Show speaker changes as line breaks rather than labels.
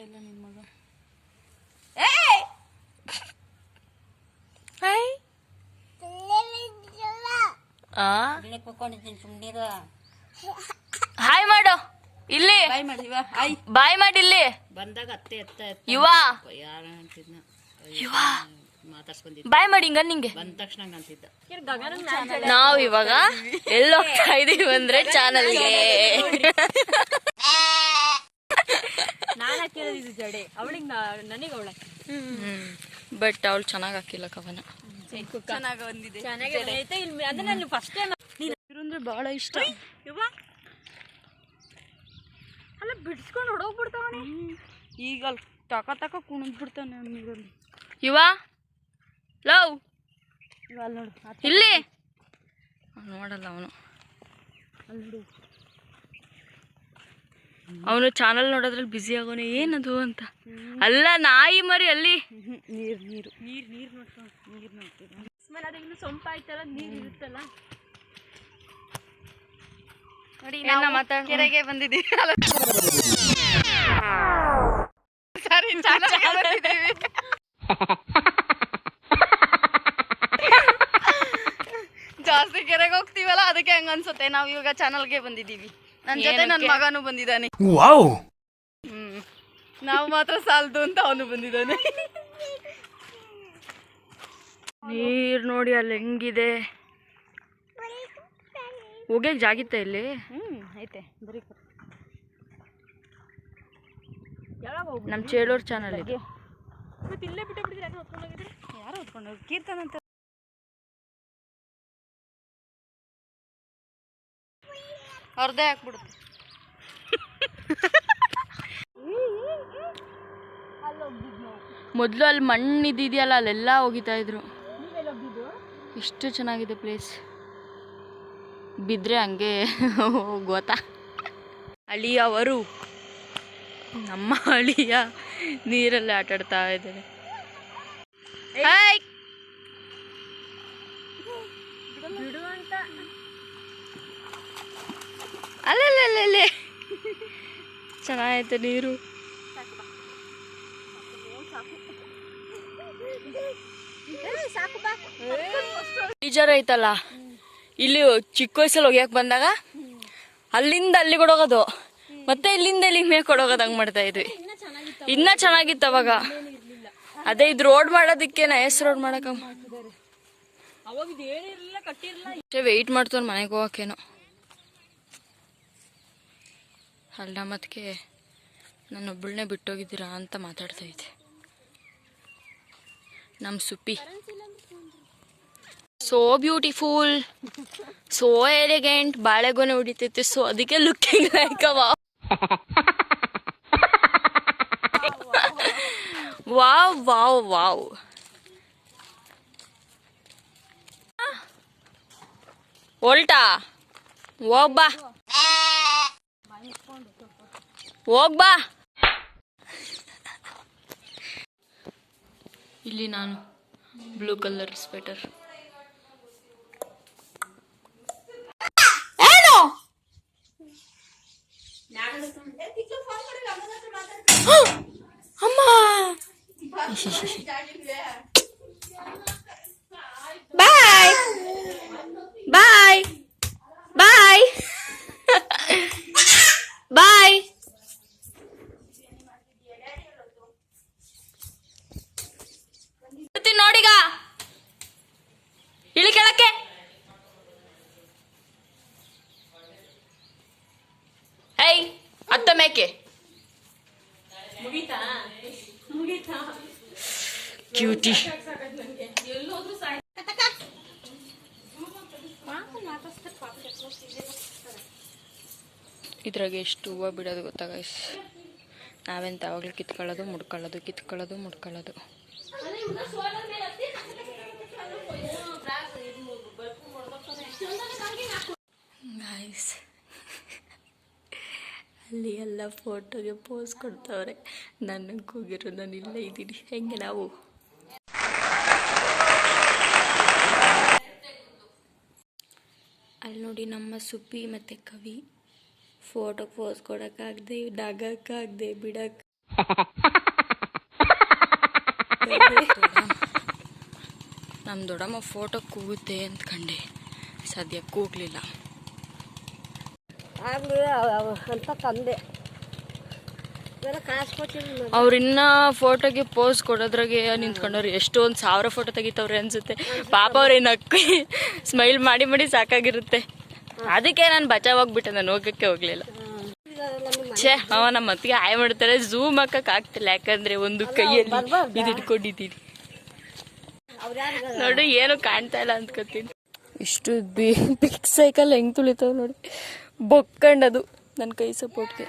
ಇಲ್ಲ ನಿನ್ ಮಗ.
ಹಾಯ್ ಮಾಡು ಇಲ್ಲಿ. ಬಾಯ್ ಮಾಡಿ ಇಲ್ಲಿ.
ಬಂದಾಗ ಅತ್ತೆ ಎತ್ತ
ಯುವ
ಯಾರ ಅಂತಿದ್ನ
ಯುವ
ಮಾತಾಡ್ಸ್ಕೊಂಡಿ
ಬಾಯ್ ಮಾಡಿ ಹಿಂಗ ನಿಂಗೆ.
ಬಂದ ತಕ್ಷಣ ಅಂತಿದ್ದ.
ನಾವ್ ಇವಾಗ ಎಲ್ಲಿ ಹೋಗ್ತಾ ಇದೀವಿ ಅಂದ್ರೆ ಚಾನಲ್ಗೆ.
ನಾನು ಹಾಕಿರೋದು ಜಡೆ ಅವಳಿಗೆ ನನಗೆ ಅವಳ.
ಬಟ್ ಅವಳು ಚೆನ್ನಾಗಿ ಹಾಕಿಲ್ಲ ಕವನ.
ಚೆನ್ನಾಗಿ ಬಂದಿದೆ. ಚೆನ್ನಾಗೈತೆ. ಅದನ್ನ ಫಸ್ಟ್ ಟೈಮ್
ಅಂದ್ರೆ ಬಹಳ ಇಷ್ಟ.
ಅಲ್ಲ ಬಿಡ್ಸ್ಕೊಂಡು ಹೊಡೋಗ್ಬಿಡ್ತಾವನೆ.
ಈಗ ಅಲ್ಲಿ ತಕ ಕುಣಿದ್ ಬಿಡ್ತಾನೆ ನೀರಲ್ಲಿ.
ಯುವ ಲವ್
ಅಲ್ಲಿ ನೋಡು
ಇಲ್ಲಿ ನೋಡಲ್ಲ ಅವನು. ಅವನು ಚಾನಲ್ ನೋಡೋದ್ರಲ್ಲಿ ಬ್ಯುಸಿ ಆಗೋನೆ. ಏನದು ಅಂತ. ಅಲ್ಲ ನಾಯಿ ಮರಿ ಅಲ್ಲಿ.
ನೀರು ನೀರು
ನೀರು ನೀರು ನೋಡ್ಕೊಂಡು ನೀರು ನೋಡ್ತೀವಿ. ಆಮೇಲೆ ಅದು ಇನ್ನು ಸೊಂಪ ಆಯ್ತಲ್ಲ ನೀರು ಇರುತ್ತಲ್ಲ
ನೋಡಿ. ನಾವು ಕೆರೆಗೆ ಬಂದಿದ್ದೀವಿ. ಸರಿ ಬಂದಿದ್ದೀವಿ. ಜಾಸ್ತಿ ಕೆರೆಗೆ ಹೋಗ್ತೀವಲ್ಲ ಅದಕ್ಕೆ ಹಂಗ ಅನ್ಸುತ್ತೆ. ನಾವ್ ಇವಾಗ ಚಾನಲ್ಗೆ ಬಂದಿದ್ದೀವಿ. ನನ್ ಜೊತೆ ನನ್ ಮಗನೂ ಬಂದಿದ್ದಾನೆ. ನಾವು ಮಾತ್ರ ಸಾಲದು ಅಂತ ಅವನು ಬಂದಿದ್ದಾನೆ.
ನೀರ್ ನೋಡಿ ಅಲ್ಲಿ ಹೆಂಗಿದೆ. ಹೋಗ್ಯಾಕ ಜಾಗಿತ್ತ ಇಲ್ಲಿ.
ಐತೆ ಬರೀ
ನಮ್ ಚೇಳೂರ್ ಚಾನಲ್ ಇದೆ.
ಮತ್ತೆ ಇಲ್ಲೇ ಬಿಟ್ಟು ಬಿಟ್ಟಿದ್ರೆ ಯಾರು ಹೊತ್ಕೊಂಡು ಹೋಗಿದ್ರೆ.
ಯಾರು ಹೊತ್ಕೊಂಡು ಹೋಗಿ ಕೀರ್ತನ ಅಂತ ಅವ್ರದ್ದೇ ಹಾಕ್ಬಿಡುತ್ತೆ.
ಮೊದ್ಲು ಅಲ್ಲಿ ಮಣ್ಣು ಇದೆಯಲ್ಲ ಅಲ್ಲೆಲ್ಲ ಹೋಗಿತಾ ಇದ್ರು. ಎಷ್ಟು ಚೆನ್ನಾಗಿದೆ ಪ್ಲೇಸ್. ಬಿದ್ರೆ ಹಂಗೆ ಗೊತ್ತಾ. ಅಳಿಯವರು ನಮ್ಮ ಅಳಿಯ ನೀರಲ್ಲಿ ಆಟಾಡ್ತಾ ಇದ್ದಾರೆ. ಅಲ್ಲೇ ಚೆನ್ನಾಗೈತೆ ನೀರು. ಟೀಚರ್ ಐತಲ್ಲ ಇಲ್ಲಿ ಚಿಕ್ಕ ವಯಸ್ಸಲ್ಲಿ ಹೋಗ್ಯಾಕ ಬಂದಾಗ ಅಲ್ಲಿಂದ ಅಲ್ಲಿ ಕೊಡೋಗೋದು, ಮತ್ತೆ ಇಲ್ಲಿಂದ ಇಲ್ಲಿ ಮೇಕ್ ಕೊಡೋಗೋದು ಹಂಗ್ ಮಾಡ್ತಾ ಇದ್ವಿ. ಇನ್ನ ಚೆನ್ನಾಗಿತ್ತು ಅವಾಗ. ಅದೇ ಇದು ರೋಡ್ ಮಾಡೋದಕ್ಕೆ ನೈಸ್ ರೋಡ್ ಮಾಡಕ ವೆಯ್ಟ್ ಮಾಡ್ತಾರ ಮನೆಗೆ ಹೋಗಕ್ಕೇನೋ. ಅಲ್ಲ ಮತ್ಗೆ ನನ್ನೊಬ್ಬಳನ್ನೇ ಬಿಟ್ಟೋಗಿದ್ದೀರಾ ಅಂತ ಮಾತಾಡ್ತಾ ಇದ್ದೆ. ನಮ್ಮ Suppi so beautiful, so elegant. ಬಾಳೆಗೊನೆ ಹೊಡಿತೈತೆ. ಸೊ ಅದಕ್ಕೆ looking like wow wow wow wow. ಹೊಲ್ಟಾ ಹೋಗ್ಬಾ ಹೋಗ್ಬಾ. ಇಲ್ಲಿ ನಾನು ಬ್ಲೂ ಕಲರ್ ಸ್ವೆಟರ್. ಅಮ್ಮ ಬಾಯ್ ಬಾಯ್ ಬಾಯ್ ಬಾಯ್. ನೋಡಿಗ ಇಳಿ ಕೆಳಕ್ಕೆ. ಐ ಅತ್ತ ಮೇಕೆ ಕ್ಯೂಟಿ. ಇದ್ರಾಗೆ ಎಷ್ಟು ಹೂವು ಬಿಡೋದು ಗೊತ್ತಾ ಗೈಸ್. ನಾವೆಂತ ಯಾವಾಗಲೂ ಕಿತ್ಕೊಳ್ಳೋದು ಮುಡ್ಕೊಳ್ಳೋದು ಕಿತ್ಕೊಳ್ಳೋದು ಮುಡ್ಕೊಳ್ಳೋದು. ಗೈಸ್ ಅಲ್ಲಿ ಎಲ್ಲ ಫೋಟೋಗೆ ಪೋಸ್ ಕೊಡ್ತವ್ರೆ. ನನಗೆ ಕೂಗಿರೋ ನಾನು ಇಲ್ಲೇ ಇದ್ದೀನಿ. ಹೆಂಗೆ ನಾವು ಅಲ್ಲಿ ನೋಡಿ ನಮ್ಮ ಸುಪ್ಪಿ ಮತ್ತು ಕವಿ ಫೋಟೋಗೆ ಪೋಸ್ ಕೊಡೋಕ್ಕಾಗದೆ, ನಗಕ್ಕಾಗದೆ, ಬಿಡಕ್ಕೆ ನಮ್ಮ ದೊಡ್ಡಮ್ಮ ಫೋಟೋ ಕೂಗುತ್ತೆ ಅಂದ್ಕೊಂಡೆ, ಸದ್ಯ ಕೂಗ್ಲಿಲ್ಲ.
ಅಂತ ತಂದೆ ಕಾಸು ಕೊಟ್ಟಿದ್ರು.
ಅವ್ರಿನ್ನ ಫೋಟೋಗೆ ಪೋಸ್ ಕೊಡೋದ್ರಾಗೆ ನಿಂತ್ಕೊಂಡವ್ರು ಎಷ್ಟೊಂದು 1000 ಫೋಟೋ ತೆಗಿತವ್ರೆ ಅನ್ಸುತ್ತೆ. ಪಾಪ ಅವ್ರು ನಕ್ಕಿ ಸ್ಮೈಲ್ ಮಾಡಿ ಮಾಡಿ ಸಾಕಾಗಿರುತ್ತೆ. ಅದಕ್ಕೆ ನಾನು ಬಚಾವಾಗ್ಬಿಟ್ಟೆ, ನಾನು ಹೋಗ್ಲಿಲ್ಲ. ಛೇ ನಮ್ಮ ಮತ್ತಿಗೆ ಆಯ್ ಮಾಡ್ತಾರೆ, ಝೂಮ್ ಹಾಕಕ್ ಆಗ್ತಿಲ್ಲ, ಯಾಕಂದ್ರೆ ಒಂದು ಕೈಯಲ್ಲಿ ಇದು ಇಟ್ಕೊಂಡಿದ್ದೀನಿ ನೋಡಿ, ಏನು ಕಾಣ್ತಾ ಇಲ್ಲ ಅಂದ್ಕೋತೀನಿ. ಇಷ್ಟು ಬಿಗ್ ಸೈಕಲ್ ಹೆಂಗ್ ತುಳಿತಾವ್ ನೋಡಿ, ಬೊಕ್ಕಂಡದು ನನ್ನ ಕೈ ಸಪೋರ್ಟ್ಗೆ.